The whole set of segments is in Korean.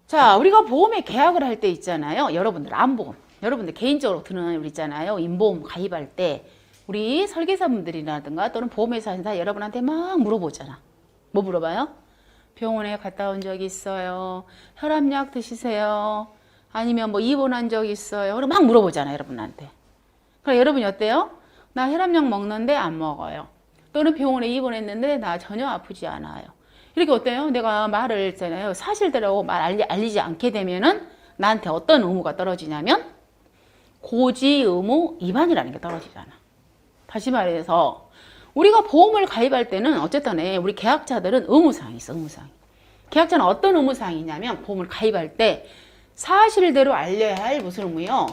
자, 우리가 보험에 계약을 할 때 있잖아요. 여러분들 암보험, 여러분들 개인적으로 드는 우리 있잖아요. 임보험 가입할 때 우리 설계사분들이라든가 또는 보험회사에서 여러분한테 막 물어보잖아. 뭐 물어봐요? 병원에 갔다 온 적 있어요? 혈압약 드시세요? 아니면 뭐 입원한 적 있어요? 그럼 막 물어보잖아, 여러분한테. 그럼 여러분이 어때요? 나 혈압약 먹는데 안 먹어요. 또는 병원에 입원했는데 나 전혀 아프지 않아요. 이렇게 어때요? 내가 말을 했잖아요. 사실대로 알리지 않게 되면은 나한테 어떤 의무가 떨어지냐면 고지 의무 위반이라는 게 떨어지잖아. 다시 말해서 우리가 보험을 가입할 때는 어쨌든 우리 계약자들은 의무사항이 있어. 의무사항. 계약자는 어떤 의무사항이냐면 보험을 가입할 때 사실대로 알려야 할 무슨 의무요?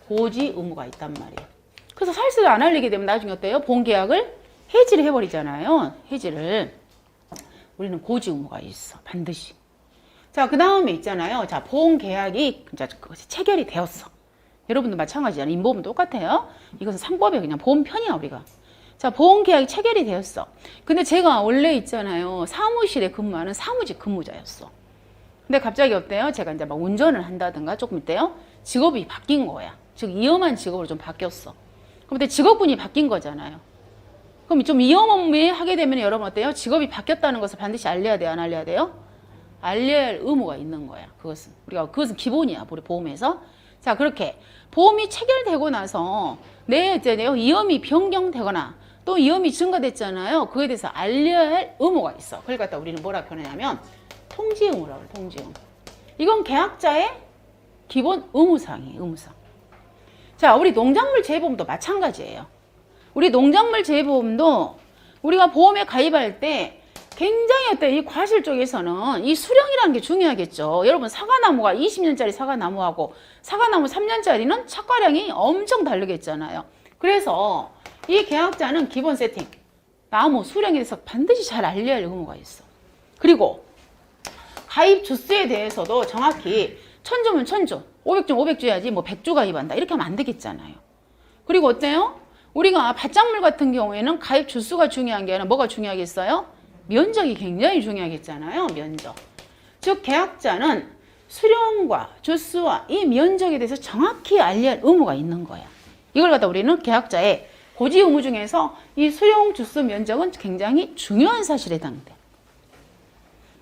고지 의무가 있단 말이에요. 그래서 사실대로 안 알리게 되면 나중에 어때요? 보험 계약을 해지를 해버리잖아요. 해지를. 우리는 고지 의무가 있어. 반드시. 자, 그 다음에 있잖아요. 자, 보험 계약이 그것이 체결이 되었어. 여러분도 마찬가지잖아요. 임보험은 똑같아요. 이것은 상법에 그냥 보험편이야, 우리가. 자, 보험 계약이 체결이 되었어. 근데 제가 원래 있잖아요. 사무실에 근무하는 사무직 근무자였어. 근데 갑자기 어때요? 제가 이제 막 운전을 한다든가 조금 있대요. 직업이 바뀐 거야. 즉, 위험한 직업으로 좀 바뀌었어. 그럼 그때 직업군이 바뀐 거잖아요. 그럼 좀 위험하게 하게 되면 여러분 어때요? 직업이 바뀌었다는 것을 반드시 알려야 돼요? 안 알려야 돼요? 알려야 할 의무가 있는 거야. 그것은 기본이야. 우리 보험에서. 자, 그렇게 보험이 체결되고 나서 내 위험이 변경되거나 또 위험이 증가됐잖아요. 그거에 대해서 알려야 할 의무가 있어. 그걸 갖다 우리는 뭐라 표현하냐면 통지 의무라고 해요. 통지 의무. 이건 계약자의 기본 의무사항이에요. 의무사항. 자, 우리 농작물 재보험도 마찬가지예요. 우리 농작물 재보험도 우리가 보험에 가입할 때 굉장히 이 과실 쪽에서는 이 수령이라는 게 중요하겠죠. 여러분 사과나무가 20년짜리 사과나무하고 사과나무 3년짜리는 착과량이 엄청 다르겠잖아요. 그래서 이 계약자는 기본 세팅, 나무 수령에 대해서 반드시 잘 알려야 할 의무가 있어. 그리고 가입 주수에 대해서도 정확히 1000주면 1000주, 500주 500주야지 뭐 100주 가입한다 이렇게 하면 안 되겠잖아요. 그리고 어때요? 우리가 밭작물 같은 경우에는 가입 주수가 중요한 게 아니라 뭐가 중요하겠어요? 면적이 굉장히 중요하겠잖아요. 면적. 즉 계약자는 수령과 주수와 이 면적에 대해서 정확히 알려야 할 의무가 있는 거야. 이걸 갖다 우리는 계약자의 고지 의무 중에서 이 수령, 주수, 면적은 굉장히 중요한 사실에 해당돼.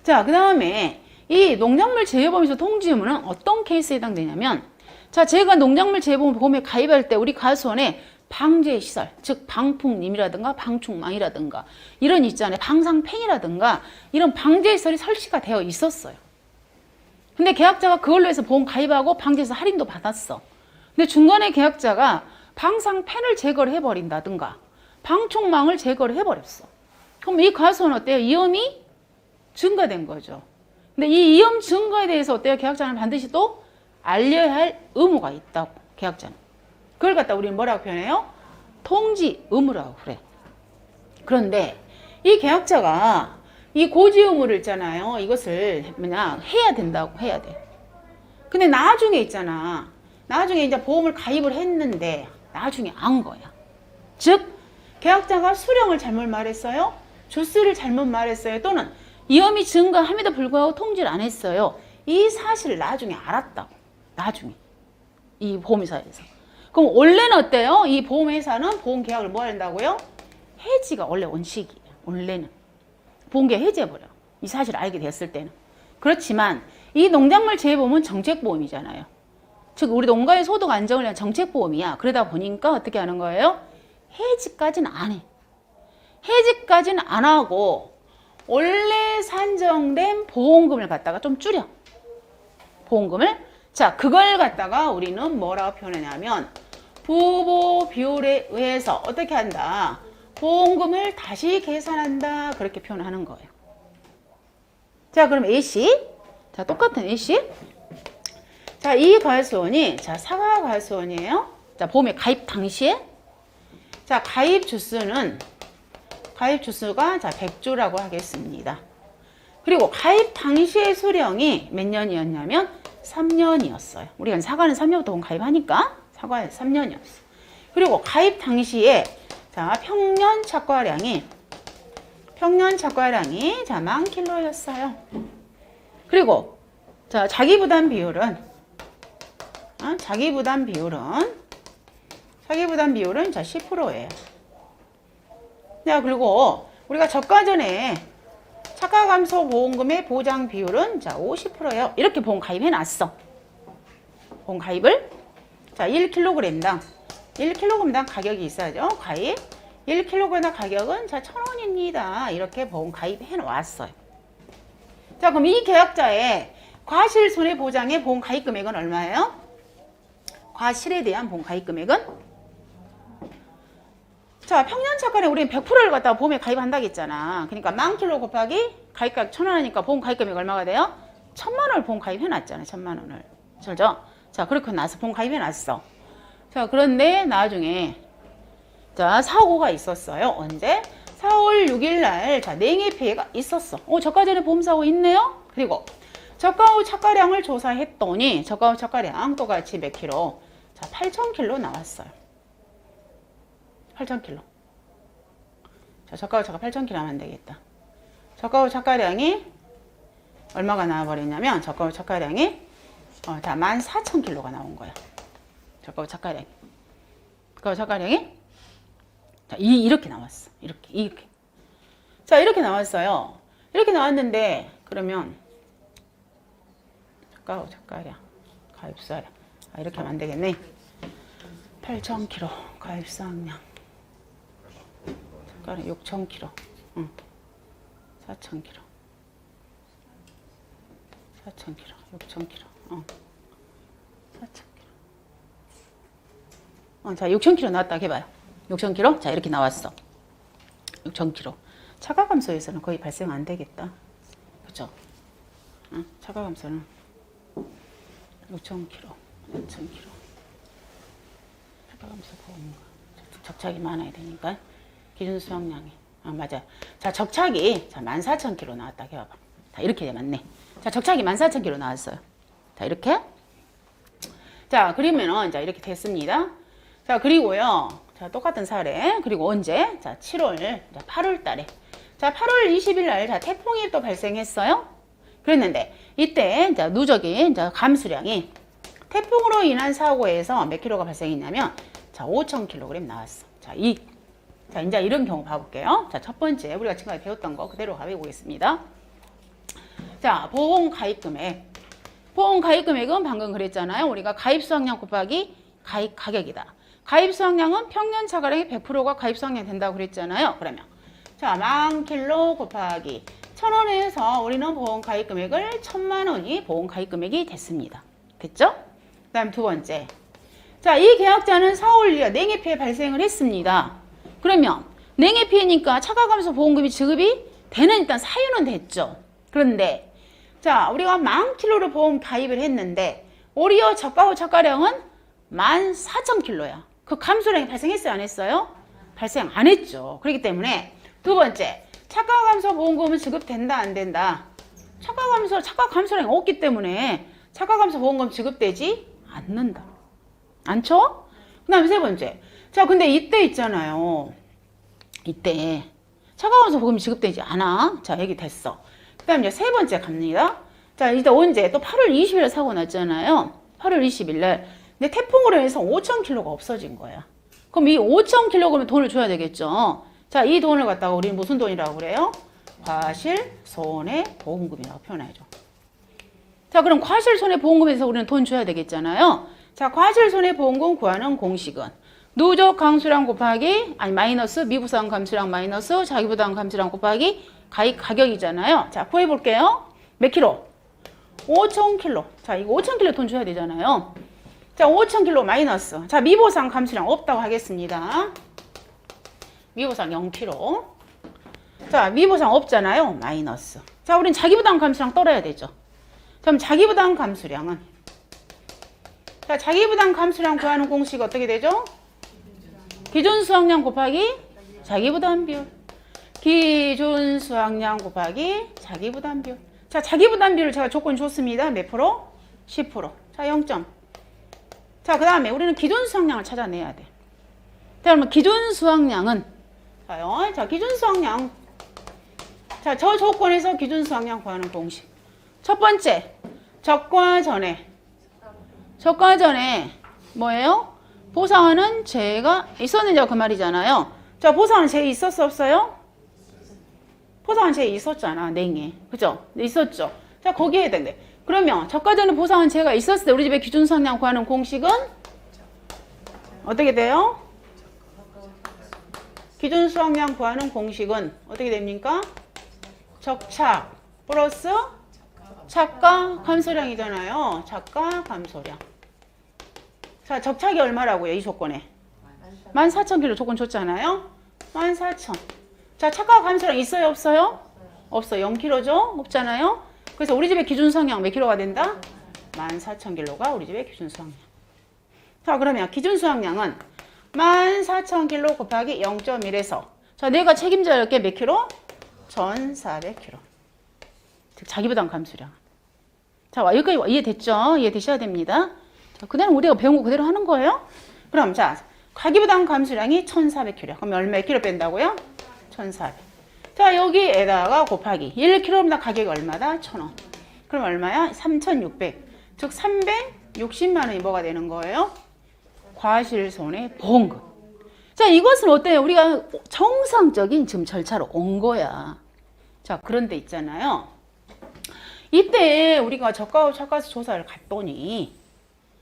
자, 그 다음에 이 농작물 재보험에서 통지 의무는 어떤 케이스에 해당되냐면 자, 제가 농작물 재보험에 가입할 때 우리 가수원에 방제시설, 즉 방풍림이라든가 방충망이라든가 이런 있잖아요. 방상팬이라든가 이런 방제시설이 설치가 되어 있었어요. 근데 계약자가 그걸로 해서 보험 가입하고 방제시설 할인도 받았어. 근데 중간에 계약자가 방상팬을 제거를 해버린다든가 방충망을 제거를 해버렸어. 그럼 이 가수는 어때요? 위험이 증가된 거죠. 근데 이 위험 증가에 대해서 어때요? 계약자는 반드시 또 알려야 할 의무가 있다고, 계약자는. 그걸 갖다 우리는 뭐라고 표현해요? 통지 의무라고 그래. 그런데 이 계약자가 이 고지 의무를 있잖아요. 이것을 그냥 해야 된다고 해야 돼. 근데 나중에 있잖아. 나중에 이제 보험을 가입을 했는데 나중에 안 거야. 즉 계약자가 수령을 잘못 말했어요. 주수를 잘못 말했어요. 또는 위험이 증가함에도 불구하고 통지를 안 했어요. 이 사실을 나중에 알았다고. 나중에. 이 보험회사에서. 그럼 원래는 어때요? 이 보험회사는 보험계약을 뭐 한다고요? 해지가 원래 원칙이에요. 원래는. 보험계약 해지해버려. 이 사실을 알게 됐을 때는. 그렇지만 이 농작물 재보험은 정책보험이잖아요. 즉 우리 농가의 소득 안정을 위한 정책보험이야. 그러다 보니까 어떻게 하는 거예요? 해지까지는 안 해. 해지까지는 안 하고 원래 산정된 보험금을 갖다가 좀 줄여. 보험금을. 자, 그걸 갖다가 우리는 뭐라고 표현하냐면 부보 비율에 의해서 어떻게 한다? 보험금을 다시 계산한다. 그렇게 표현하는 거예요. 자, 그럼 A씨. 자, 똑같은 A씨. 자, 이 가수원이 자, 사과 가수원이에요. 자, 보험에 가입 당시에 자, 가입 주수가 자, 100주라고 하겠습니다. 그리고 가입 당시의 수령이 몇 년이었냐면 3년이었어요. 우리가 사과는 3년부터 보험 가입하니까 사과에 3년이었어. 그리고 가입 당시에 자, 평년 착과량이 자, 10,000kg였어요. 그리고 자, 자기 부담 비율은 자, 10%예요. 자, 그리고 우리가 저가 전에 차가 감소 보험금의 보장 비율은 자, 50%예요. 이렇게 보험 가입해 놨어. 보험 가입을 자, 1kg당 가격이 있어야죠. 가입 1kg당 가격은 자, 1,000원입니다. 이렇게 보험 가입해 놨어요. 자, 그럼 이 계약자의 과실 손해 보장의 보험 가입 금액은 얼마예요? 과실에 대한 보험 가입 금액은 자, 평년 차간에 우리는 100%를 갖다가 보험에 가입한다고 했잖아. 그러니까 10,000km 곱하기 가입가격 1,000원 하니까 보험 가입 금액 얼마가 돼요? 1,000,000원을 보험 가입해 놨잖아. 1,000,000원을. 그죠? 자, 그렇게 나서 보험 가입해 놨어. 자, 그런데 나중에 자, 사고가 있었어요. 언제? 4월 6일 날 자, 냉해 피해가 있었어. 저가 전에 보험 사고 있네요. 그리고 저가 후 차가량을 조사했더니 저가 후 차가량 똑같이 몇 킬로? 자, 8,000킬로 나왔어요. 8,000킬로. 자, 저가 후 차가 8,000킬로 하면 되겠다. 저가 후 차가량이 얼마가 나와버렸냐면 저가 후 차가량이 자, 14,000킬로가 나온 거야. 저가 후 차가량이. 저가 후 차가량이 자, 이렇게 나왔어. 이렇게. 자, 이렇게 나왔어요. 이렇게 나왔는데 그러면 저가 후 차가량 가입사량 이렇게 하면 안 되겠네. 8,000km 가입사항량 6,000km 4,000km 6,000km 4,000km 자, 6,000km 나왔다 해봐요. 6,000km? 자, 이렇게 나왔어. 6,000km. 차가 감소에서는 거의 발생 안 되겠다. 그죠? 차가 감소는 6,000km, 4,000km. 차가 감소 보험가. 적착이 많아야 되니까. 기준 수확량이. 맞아. 자, 적착이 자, 14,000km 나왔다 해봐봐. 자, 이렇게 맞네. 자, 적착이 14,000km 나왔어요. 자, 이렇게. 자, 그러면은 자, 이렇게 됐습니다. 자, 그리고요. 자, 똑같은 사례. 그리고 언제? 자, 8월 달에. 자, 8월 20일 날, 자, 태풍이 또 발생했어요. 그랬는데, 이때, 자, 누적인, 자, 감수량이 태풍으로 인한 사고에서 몇 킬로가 발생했냐면, 자, 5,000kg 나왔어. 자, 자, 이제 이런 경우 봐볼게요. 자, 첫 번째, 우리가 지금까지 배웠던 거 그대로 가보겠습니다. 자, 보험 가입 금액. 보험 가입 금액은 방금 그랬잖아요. 우리가 가입 수확량 곱하기 가입 가격이다. 가입 수확량은 평년 차가량의 100%가 가입 수확량이 된다고 그랬잖아요. 그러면 자, 10,000km 곱하기 1,000원에서 우리는 보험 가입 금액을 1,000,000원이 보험 가입 금액이 됐습니다. 됐죠? 그 다음 두 번째. 자, 이 계약자는 4월 1일 냉해 피해 발생을 했습니다. 그러면 냉해 피해니까 차가 감소 보험금이 지급이 되는 일단 사유는 됐죠. 그런데 자, 우리가 10,000km를 보험 가입을 했는데 오히려 저가 후 차가량은 14,000km야. 그 감소량이 발생했어요? 안 했어요? 발생 안 했죠. 그렇기 때문에 두 번째, 차가 감소 보험금은 지급된다 안 된다? 차가 감소량이 없기 때문에 차가 감소 보험금 지급되지 않는다. 않죠? 그 다음에 세 번째, 자, 근데 이때 있잖아요. 이때 차가 감소 보험금이 지급되지 않아. 자, 여기 됐어. 그 다음에 이제 세 번째 갑니다. 자, 이제 언제? 또 8월 20일에 사고 났잖아요. 8월 20일 날. 근데 태풍으로 해서 5,000km가 없어진 거야. 그럼 이 5,000kg은 돈을 줘야 되겠죠. 자, 이 돈을 갖다가 우리는 무슨 돈이라고 그래요? 과실 손해 보험금이라고 표현해야죠. 자, 그럼 과실 손해 보험금에서 우리는 돈 줘야 되겠잖아요. 자, 과실 손해 보험금 구하는 공식은 누적 감수량 곱하기 마이너스 미부담 감수량 마이너스 자기부담 감수량 곱하기 가입 가격이잖아요. 자, 구해 볼게요. 몇 킬로? 5,000km. 자, 이거 5,000km 돈 줘야 되잖아요. 자, 5,000km 마이너스. 자, 미보상 감수량 없다고 하겠습니다. 미보상 0kg. 자, 미보상 없잖아요. 마이너스. 자, 우린 자기부담 감수량 떨어야 되죠. 그럼 자기부담 감수량은 자, 자기부담 감수량 구하는 공식 어떻게 되죠? 기준 수확량 곱하기 자기부담 비율. 기준 수확량 곱하기 자기부담 비율. 자, 자기부담 비율 제가 조건 줬습니다. 몇 프로? 10%. 자, 0점. 자, 그 다음에 우리는 기준 수확량을 찾아내야 돼. 자, 그러면 기준 수확량은 자, 기준 수확량. 자, 저 조건에서 기준 수확량 구하는 공식. 첫 번째. 적과 전에. 적과 전에 뭐예요? 보상하는 죄가 있었느냐 그 말이잖아요. 자, 보상하는 죄 있었어 없어요? 보상하는 죄 있었잖아. 냉해. 그죠? 있었죠. 자, 거기 해야 된대. 그러면 적과 전에 보상하는 죄가 있었을 때 우리 집에 기준 수확량 구하는 공식은 어떻게 돼요? 기준 수확량 구하는 공식은 어떻게 됩니까? 적착 플러스 착과 감소량이잖아요. 착과 감소량. 자, 적착이 얼마라고요? 이 조건에. 14,000kg 조건 줬잖아요. 14,000. 자, 착과 감소량 있어요? 없어요? 없어요. 0kg죠? 없잖아요. 그래서 우리 집의 기준 수확량 몇 킬로가 된다? 14,000kg가 우리 집의 기준 수확량. 자, 그러면 기준 수확량은 14,000kg 곱하기 0.1에서 자, 내가 책임져야 할 게 몇 킬로? 1,400kg. 즉 자기부담 감소량. 자, 여기까지 이해됐죠? 이해되셔야 됩니다. 자, 그대로 우리가 배운 거 그대로 하는 거예요. 그럼 자, 자기부담 감소량이 1,400kg. 그럼 몇 킬로 뺀다고요? 1,400. 자, 여기에다가 곱하기 1kg당 가격이 얼마다? 1,000원. 그럼 얼마야? 3,600. 즉 360만 원이 뭐가 되는 거예요? 과실손해 보험금. 자, 이것은 어때요? 우리가 정상적인 지금 절차로 온 거야. 자, 그런데 있잖아요. 이때 우리가 저가 저가수 조사를 갔더니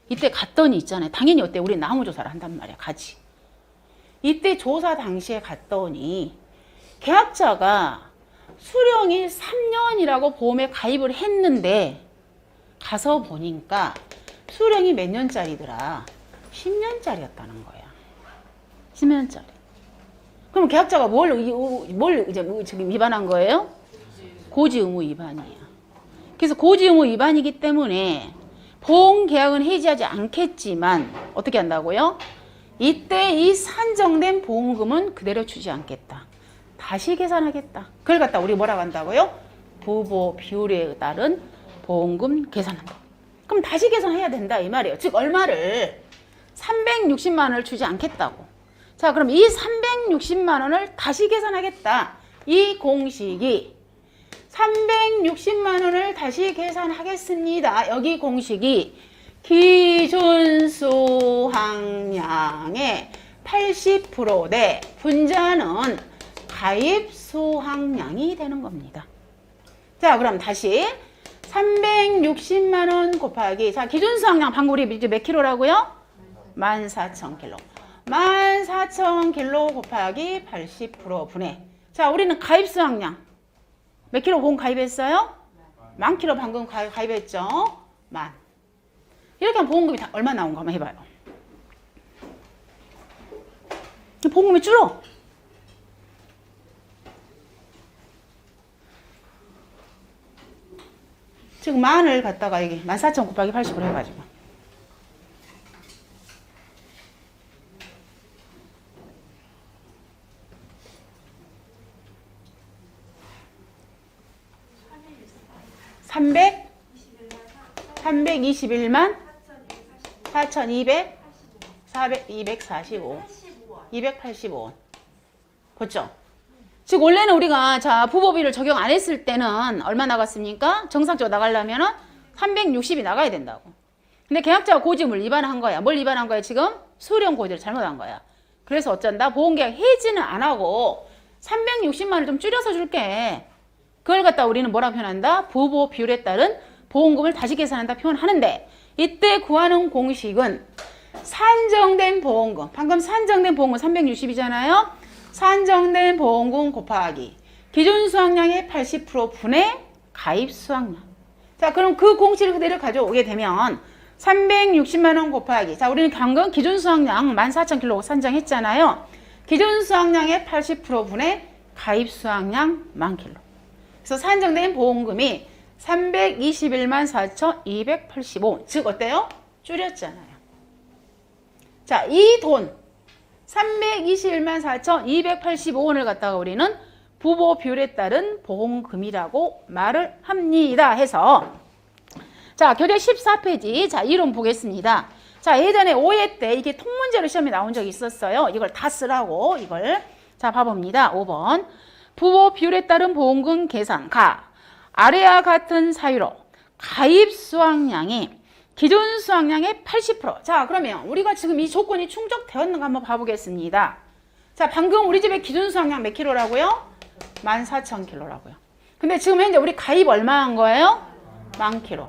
이때 갔더니 있잖아요. 당연히 어때? 우리 나무 조사를 한단 말이야. 가지. 이때 조사 당시에 갔더니 계약자가 수령이 3년이라고 보험에 가입을 했는데 가서 보니까 수령이 몇 년짜리더라? 10년짜리였다는 거야. 10년짜리. 그럼 계약자가 뭘 이제 지금 위반한 거예요? 고지 의무 위반이에요. 그래서 고지 의무 위반이기 때문에 보험 계약은 해지하지 않겠지만 어떻게 한다고요? 이때 이 산정된 보험금은 그대로 주지 않겠다. 다시 계산하겠다. 그걸 갖다 우리 뭐라고 한다고요? 부보 비율에 따른 보험금 계산한다. 그럼 다시 계산해야 된다 이 말이에요. 즉 얼마를 360만 원을 주지 않겠다고. 자, 그럼 이 360만 원을 다시 계산하겠다. 이 공식이 360만 원을 다시 계산하겠습니다. 여기 공식이 기준 수확량의 80% 대 분자는 가입 수확량이 되는 겁니다. 자, 그럼 다시 360만 원 곱하기 자, 기준 수확량 방금 우리 이제 몇 킬로라고요? 14,000kg. 14,000kg 곱하기 80% 분의 자, 우리는 가입 수확량 몇 킬로 보험 가입했어요? 10,000kg 방금 가입했죠? 10,000. 이렇게 하면 보험금이 다 얼마 나온 거 한번 해봐요. 보험금이 줄어. 지금 10,000을 갖다가 이게 14,000 곱하기 80으로 해가지고. (300) 321만 4,200 245 285원. 그렇죠? 즉 원래는 우리가 자 부보비를 적용 안 했을 때는 얼마 나갔습니까? 정상적으로 나가려면은 360이 나가야 된다고. 근데 계약자가 고지의무를 위반한 거야. 뭘 위반한 거야 지금? 수령 고지를 잘못한 거야. 그래서 어쩐다? 보험계약 해지는 안 하고 360만 원을 좀 줄여서 줄게. 그걸 갖다 우리는 뭐라고 표현한다? 부보 비율에 따른 보험금을 다시 계산한다 표현하는데 이때 구하는 공식은 산정된 보험금. 방금 산정된 보험금 360이잖아요. 산정된 보험금 곱하기 기준 수확량의 80% 분의 가입 수확량. 자, 그럼 그 공식을 그대로 가져오게 되면 360만 원 곱하기 자, 우리는 방금 기준 수확량 14,000kg 산정했잖아요. 기준 수확량의 80% 분의 가입 수확량 10,000kg. 그래서 산정된 보험금이 321만 4,285원. 즉 어때요? 줄였잖아요. 자, 이 돈 321만 4,285원을 갖다가 우리는 부보 비율에 따른 보험금이라고 말을 합니다. 해서 자, 교재 14페이지 자, 이론 보겠습니다. 자, 예전에 5회 때 이게 통문제로 시험에 나온 적이 있었어요. 이걸 다 쓰라고 이걸 자, 봐봅니다. 5번 부보 비율에 따른 보험금 계산 가 아래와 같은 사유로 가입 수확량이 기존 수확량의 80%. 자, 그러면 우리가 지금 이 조건이 충족되었는가 한번 봐보겠습니다. 자, 방금 우리 집에 기준 수확량 몇 킬로라고요? 14,000킬로라고요. 근데 지금 현재 우리 가입 얼마 한 거예요? 10,000킬로.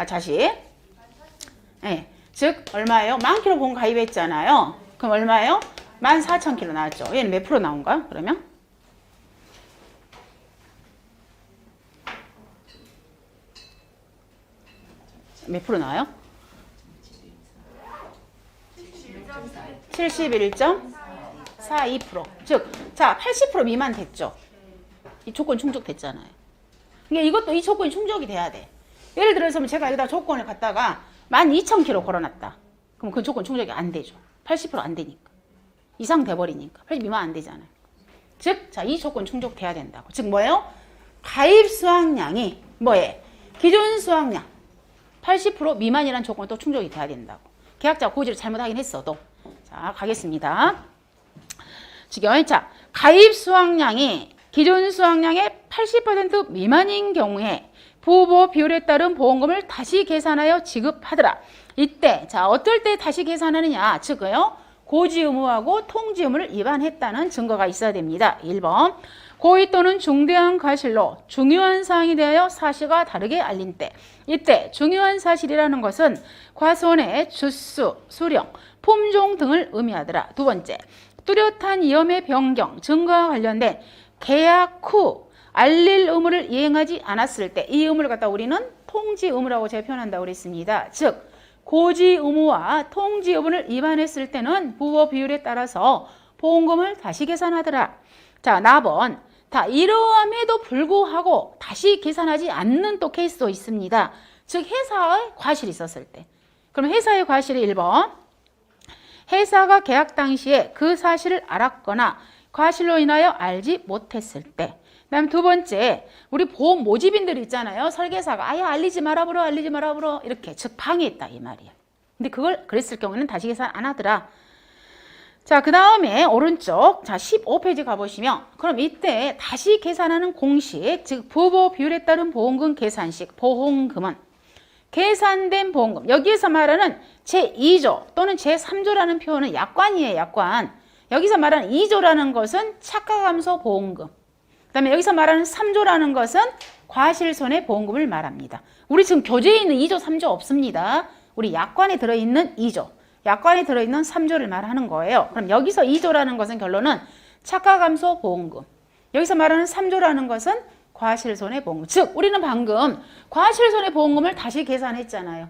다시. 네, 즉 얼마예요? 10,000킬로 본 가입했잖아요. 그럼 얼마예요? 14,000킬로 나왔죠. 얘는 몇 프로 나온가? 그러면? 몇 프로 나와요? 71.42%. 즉, 자, 80% 미만 됐죠. 이 조건 충족됐잖아요. 그러니까 이것도 이 조건이 충족이 돼야 돼. 예를 들어서 제가 여기다 조건을 갖다가 12,000km 걸어놨다. 그럼 그 조건 충족이 안 되죠. 80%안 되니까. 이상 돼버리니까. 80 미만 안 되잖아요. 즉, 자, 이 조건 충족돼야 된다고. 즉, 뭐예요? 가입 수확량이 뭐예요? 기존 수확량 80% 미만이라는 조건이 또 충족이 돼야 된다고. 계약자가 고지를 잘못하긴 했어도. 자, 가겠습니다. 지금, 자, 가입 수확량이 기존 수확량의 80% 미만인 경우에 부보 비율에 따른 보험금을 다시 계산하여 지급하더라. 이때, 자, 어떨 때 다시 계산하느냐? 즉요, 고지 의무하고 통지 의무를 위반했다는 증거가 있어야 됩니다. 1번. 고의 또는 중대한 과실로 중요한 사항에 대하여 사실과 다르게 알린 때. 이때 중요한 사실이라는 것은 과손의 주수, 수령, 품종 등을 의미하더라. 두 번째, 뚜렷한 위험의 변경, 증거와 관련된 계약 후 알릴 의무를 이행하지 않았을 때 이 의무를 갖다 우리는 통지 의무라고 제가 표현한다고 그랬습니다. 즉, 고지 의무와 통지 의무를 위반했을 때는 부보 비율에 따라서 보험금을 다시 계산하더라. 자, 나번. 자, 이러함에도 불구하고 다시 계산하지 않는 또 케이스도 있습니다. 즉, 회사의 과실이 있었을 때. 그럼 회사의 과실이 1번. 회사가 계약 당시에 그 사실을 알았거나 과실로 인하여 알지 못했을 때. 그다음 두 번째, 우리 보험 모집인들 있잖아요. 설계사가 아예 알리지 말아보러 이렇게 즉 방해했다 이 말이에요. 근데 그걸 그랬을 경우에는 다시 계산 안 하더라. 자, 그 다음에 오른쪽, 자, 15페이지 가보시면, 그럼 이때 다시 계산하는 공식, 즉, 부보 비율에 따른 보험금 계산식, 보험금은 계산된 보험금, 여기에서 말하는 제2조 또는 제3조라는 표현은 약관이에요, 약관. 여기서 말하는 2조라는 것은 차가감소 보험금. 그 다음에 여기서 말하는 3조라는 것은 과실손해 보험금을 말합니다. 우리 지금 교재에 있는 2조, 3조 없습니다. 우리 약관에 들어있는 2조. 약관에 들어있는 3조를 말하는 거예요. 그럼 여기서 2조라는 것은 결론은 차가감소 보험금. 여기서 말하는 3조라는 것은 과실손해보험금. 즉, 우리는 방금 과실손해보험금을 다시 계산했잖아요.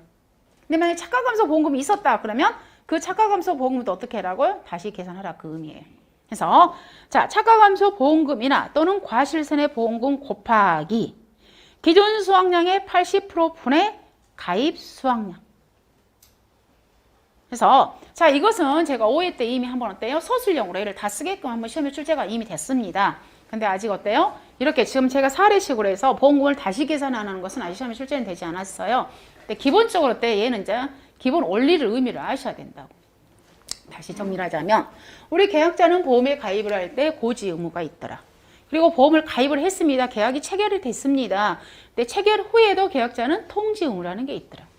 근데 만약에 차가감소 보험금이 있었다 그러면 그 차가감소 보험금도 어떻게 하라고요? 다시 계산하라 그 의미예요. 그래서 자, 차가감소 보험금이나 또는 과실손해보험금 곱하기 기존 수확량의 80% 분의 가입 수확량. 그래서 자, 이것은 제가 5회 때 이미 한번 어때요? 서술형으로 얘를 다 쓰게끔 한번 시험에 출제가 이미 됐습니다. 근데 아직 어때요? 이렇게 지금 제가 사례식으로 해서 보험금을 다시 계산하는 것은 아직 시험에 출제는 되지 않았어요. 근데 기본적으로 때 얘는 이제 기본 원리를 의미를 아셔야 된다고. 다시 정리를 하자면 우리 계약자는 보험에 가입을 할 때 고지 의무가 있더라. 그리고 보험을 가입을 했습니다. 계약이 체결이 됐습니다. 근데 체결 후에도 계약자는 통지 의무라는 게 있더라.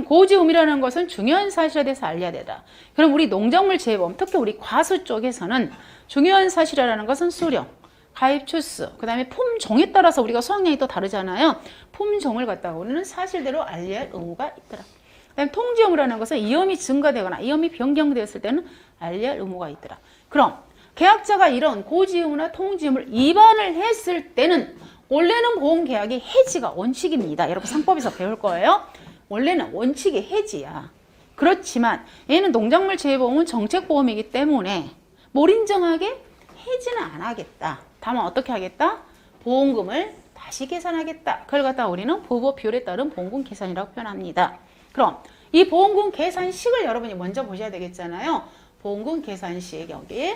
고지 의무라는 것은 중요한 사실에 대해서 알려야 되다. 그럼 우리 농작물 재보험, 특히 우리 과수 쪽에서는 중요한 사실이라는 것은 수령, 가입 추수, 그 다음에 품종에 따라서 우리가 수확량이 또 다르잖아요. 품종을 갖다가 우리는 사실대로 알려야 할 의무가 있더라. 그다음에 통지 의무라는 것은 위험이 증가되거나 위험이 변경되었을 때는 알려야 할 의무가 있더라. 그럼 계약자가 이런 고지 의무나 통지 의무를 위반을 했을 때는 원래는 보험 계약이 해지가 원칙입니다. 여러분 상법에서 배울 거예요. 원래는 원칙이 해지야. 그렇지만 얘는 농작물 재보험은 정책보험이기 때문에 몰인정하게 해지는 안 하겠다. 다만 어떻게 하겠다? 보험금을 다시 계산하겠다. 그걸 갖다 우리는 부보 비율에 따른 보험금 계산이라고 표현합니다. 그럼 이 보험금 계산식을 여러분이 먼저 보셔야 되겠잖아요. 보험금 계산식 여기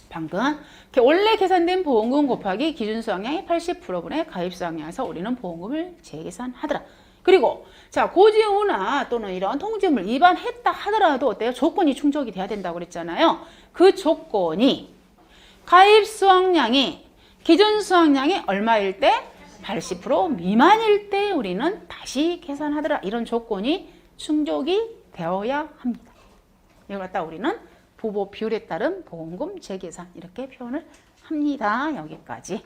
방금 원래 계산된 보험금 곱하기 기준 수확량의 80%분의 가입 수확량에서 우리는 보험금을 재계산하더라. 그리고 자, 고지 의무나 또는 이런 통지 의무를 위반했다 하더라도 어때요? 조건이 충족이 돼야 된다고 그랬잖아요. 그 조건이 가입 수확량이 기존 수확량이 얼마일 때? 80% 미만일 때 우리는 다시 계산하더라. 이런 조건이 충족이 되어야 합니다. 이걸 갖다 우리는 부보 비율에 따른 보험금 재계산 이렇게 표현을 합니다. 여기까지.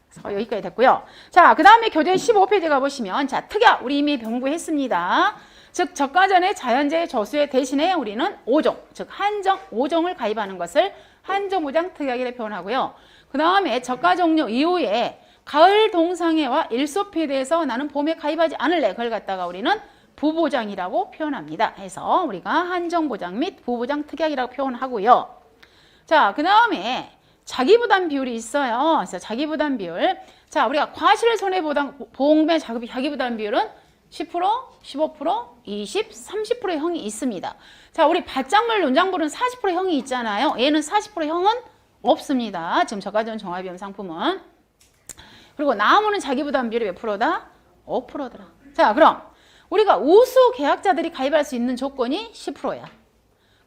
그래서 여기까지 됐고요. 자, 그 다음에 교재 15페이지 가보시면 자, 특약 우리 이미 병부했습니다. 즉 저가전의 자연재해 저수해 대신에 우리는 5종, 즉 한정 5종을 가입하는 것을 한정보장 특약이라 표현하고요. 그 다음에 저가 종료 이후에 가을 동상해와 일소피에 대해서 나는 보험에 가입하지 않을래. 그걸 갖다가 우리는 부보장이라고 표현합니다. 해서 우리가 한정보장 및 부보장 특약이라고 표현하고요. 자, 그 다음에 자기부담 비율이 있어요. 그래서 자기부담 비율. 자, 우리가 과실 손해보장 보험의 자기부담 비율은 10%, 15%, 20, 30%의 형이 있습니다. 자, 우리 바짝물 논장불은 40% 형이 있잖아요. 얘는 40% 형은 없습니다. 지금 저가전 종합위험 상품은. 그리고 나무는 자기부담 비율이 몇 프로다? 5%더라. 자, 그럼 우리가 우수 계약자들이 가입할 수 있는 조건이 10%야.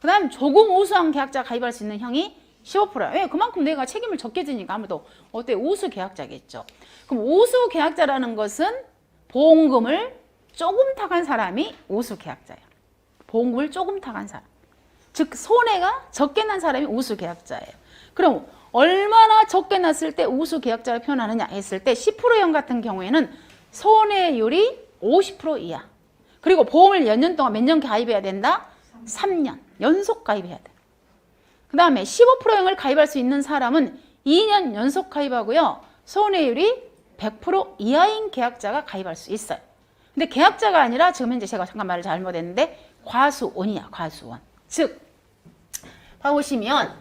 그 다음 조금 우수한 계약자가 가입할 수 있는 형이 15%야. 왜? 그만큼 내가 책임을 적게 지니까 아무도 어때? 우수 계약자겠죠. 그럼 우수 계약자라는 것은 보험금을 조금 타간 사람이 우수 계약자예요. 보험금을 조금 타간 사람. 즉 손해가 적게 난 사람이 우수 계약자예요. 그럼 얼마나 적게 났을 때 우수 계약자를 표현하느냐 했을 때 10%형 같은 경우에는 손해율이 50% 이하. 그리고 보험을 몇 년 동안 몇 년 가입해야 된다? 3년 연속 가입해야 돼. 그 다음에 15%형을 가입할 수 있는 사람은 2년 연속 가입하고요. 손해율이 100% 이하인 계약자가 가입할 수 있어요. 근데 계약자가 아니라 지금 현재 제가 잠깐 말을 잘못했는데 과수원이야. 과수원. 즉 봐보시면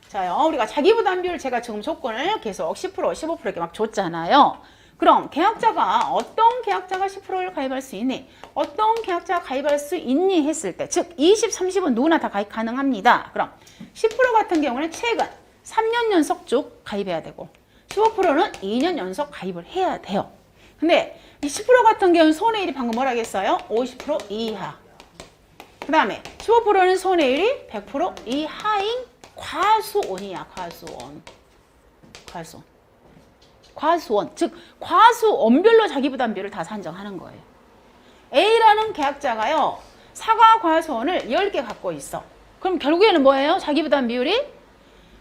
자요, 우리가 자기부담 비율 제가 지금 조건을 계속 10%, 15% 이렇게 막 줬잖아요. 그럼 계약자가 어떤 계약자가 10%를 가입할 수 있니? 어떤 계약자가 가입할 수 있니? 했을 때 즉 20, 30은 누구나 다 가입 가능합니다. 그럼 10% 같은 경우는 최근 3년 연속 쭉 가입해야 되고 15%는 2년 연속 가입을 해야 돼요. 근데 이 10% 같은 경우는 손해율이 방금 뭐라 했어요? 50% 이하. 그 다음에 15%는 손해율이 100% 이하인 과수원이야. 과수원. 과수원. 과수원. 즉 과수원별로 자기부담비율을 다 산정하는 거예요. A라는 계약자가요. 사과 과수원을 10개 갖고 있어. 그럼 결국에는 뭐예요? 자기부담 비율이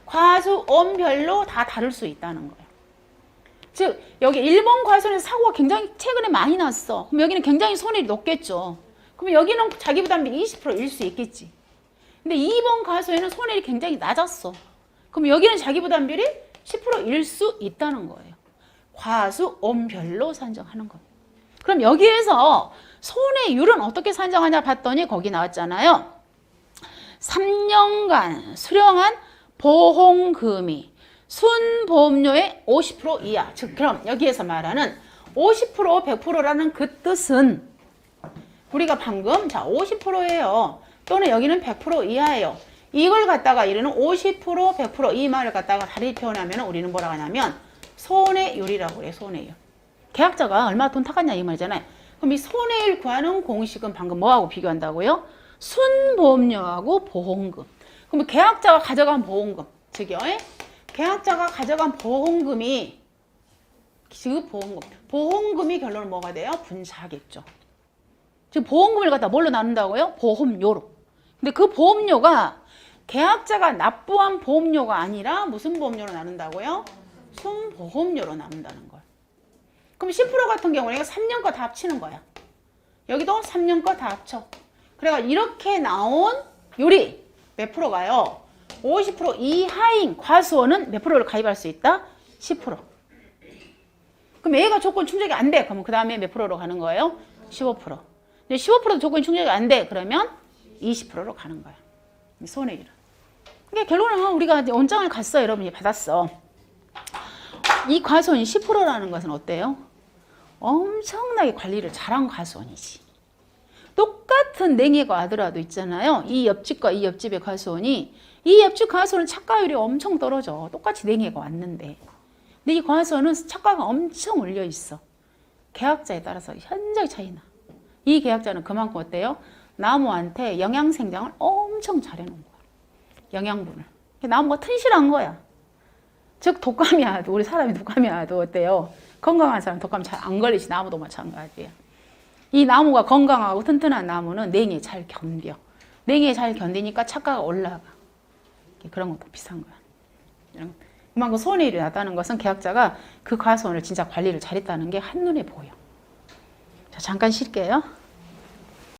과수원별로 다 다를 수 있다는 거예요. 즉 여기 1번 과수원에서 사고가 굉장히 최근에 많이 났어. 그럼 여기는 굉장히 손해율이 높겠죠. 그럼 여기는 자기부담비 20%일 수 있겠지. 근데 2번 과수에는 손해율이 굉장히 낮았어. 그럼 여기는 자기부담비율이 10%일 수 있다는 거예요. 과수원별로 산정하는 거예요. 그럼 여기에서 손해율은 어떻게 산정하냐 봤더니 거기 나왔잖아요. 3년간 수령한 보험금이 순보험료의 50% 이하. 즉 그럼 여기에서 말하는 50%, 100%라는 그 뜻은 우리가 방금 자 50%예요. 또는 여기는 100% 이하예요. 이걸 갖다가 이르는 50%, 100% 이 말을 갖다가 다르게 표현하면 우리는 뭐라고 하냐면 손해율이라고 그래요. 손해율. 계약자가 얼마 돈 타갔냐 이 말이잖아요. 그럼 이 손해율 구하는 공식은 방금 뭐하고 비교한다고요? 순보험료하고 보험금. 그럼 계약자가 가져간 보험금. 즉요. 계약자가 가져간 보험금이 즉 보험금이 결론은 뭐가 돼요? 분자겠죠. 지금 보험금을 갖다 뭘로 나눈다고요? 보험료로. 근데 그 보험료가 계약자가 납부한 보험료가 아니라 무슨 보험료로 나눈다고요? 순보험료로 나눈다는 걸. 그럼 10% 같은 경우는 3년 거 다 합치는 거야. 여기도 3년 거 다 합쳐. 그래가 이렇게 나온 요리 몇 프로가요? 50% 이하인 과수원은 몇 프로를 가입할 수 있다? 10%. 그럼 A가 조건 충족이 안 돼. 그러면 그 다음에 몇 프로로 가는 거예요? 15%. 근데 15%도 조건이 충족이 안 돼. 그러면 20%로 가는 거야. 손해율은. 그러니까 결론은 우리가 원장을 갔어. 여러분이 받았어. 이 과수원이 10%라는 것은 어때요? 엄청나게 관리를 잘한 과수원이지. 똑같은 냉해가 하더라도 있잖아요. 이 옆집과 이 옆집의 과수원이 이 옆집 과수원은 착과율이 엄청 떨어져. 똑같이 냉해가 왔는데. 근데 이 과수원은 착과가 엄청 올려 있어. 계약자에 따라서 현저히 차이나. 이 계약자는 그만큼 어때요? 나무한테 영양 생장을 엄청 잘해놓은 거야. 영양분을. 나무가 튼실한 거야. 즉 독감이 와도 우리 사람이 독감이 와도 어때요? 건강한 사람 독감 잘 안 걸리지. 나무도 마찬가지예요. 이 나무가 건강하고 튼튼한 나무는 냉해 잘 견뎌. 냉해 잘 견디니까 착가가 올라가. 그런 것도 비싼 거야. 그만큼 손해일이 났다는 것은 계약자가 그 과수원을 진짜 관리를 잘했다는 게 한눈에 보여. 자, 잠깐 쉴게요.